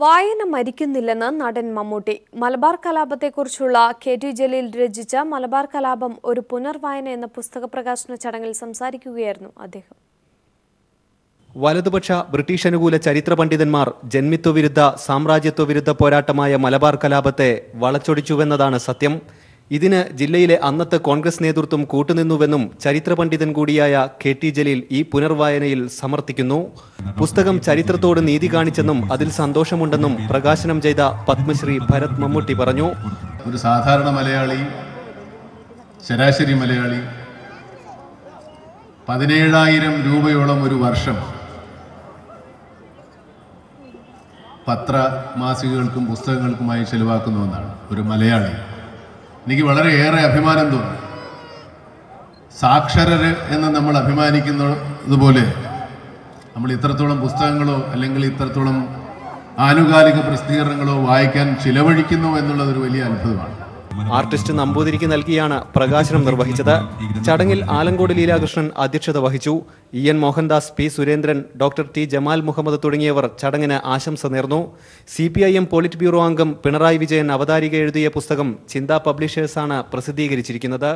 വായന മരിക്കുന്നില്ലെന്ന് നടൻ മമ്മൂട്ടി. മലബാർ കലാപത്തെക്കുറിച്ചുള്ള കെ.ടി. ജലീൽ രചിച്ച മലബാർ കലാപം ഒരു പുനർവായന എന്ന പുസ്തക പ്രകാശന ചടങ്ങിൽ സംസാരിക്കുകയായിരുന്നു അദ്ദേഹം. വലതുപക്ഷ ബ്രിട്ടീഷ് അനുകൂല ചരിത്ര പണ്ഡിതന്മാർ ജന്മിത്വവിരുദ്ധ സാമ്രാജ്യത്വവിരുദ്ധ പോരാട്ടമായ മലബാർ കലാപത്തെ വളച്ചൊടിച്ചുവെന്നതാണ് സത്യം. ഇതിന് ജില്ലയിലെ അന്നത്തെ കോൺഗ്രസ് നേതൃത്വം കൂട്ടുനിന്നുവെന്നും ചരിത്ര പണ്ഡിതൻ കൂടിയായ കെ.ടി. ജലീൽ ഈ പുനർവായനയിൽ സമർത്ഥിക്കുന്നു. പുസ്തകം ചരിത്രത്തോട് നീതി കാണിച്ചെന്നും അതിൽ സന്തോഷമുണ്ടെന്നും പ്രകാശനം ചെയ്ത പത്മശ്രീ ഭരത് മമ്മൂട്ടി പറഞ്ഞു. ഒരു സാധാരണ മലയാളി, ശരാശരി മലയാളി 17,000 രൂപയോളം ഒരു വർഷം പത്രമാസികകൾക്കും പുസ്തകങ്ങൾക്കുമായി ചെലവാക്കുന്നുവെന്നാണ് ഒരു മലയാളി. എനിക്ക് വളരെയേറെ അഭിമാനം തോന്നി. സാക്ഷരര് എന്ന് നമ്മൾ അഭിമാനിക്കുന്നതുപോലെ നമ്മൾ ഇത്രത്തോളം പുസ്തകങ്ങളോ അല്ലെങ്കിൽ ഇത്രത്തോളം ആനുകാലിക പ്രസിദ്ധീകരണങ്ങളോ വായിക്കാൻ ചിലവഴിക്കുന്നു എന്നുള്ളതൊരു വലിയ അത്ഭുതമാണ്. ആർട്ടിസ്റ്റ് നമ്പൂതിരിക്ക് നൽകിയാണ് പ്രകാശനം നിർവഹിച്ചത്. ചടങ്ങിൽ ആലങ്കോട് ലീലാകൃഷ്ണൻ അധ്യക്ഷത വഹിച്ചു. E N. Mohandas, P. Surendran, doctor T. Jamal Muhammad തുടങ്ങിയവർ ചടങ്ങിന് ആശംസ നേർന്നു. CPIM പോളിറ്റ് ബ്യൂറോ അംഗം പിണറായി വിജയൻ അവതാരിക എഴുതിയ പുസ്തകം ചിന്ത പബ്ലിഷേഴ്സാണ് പ്രസിദ്ധീകരിച്ചിരിക്കുന്നത്.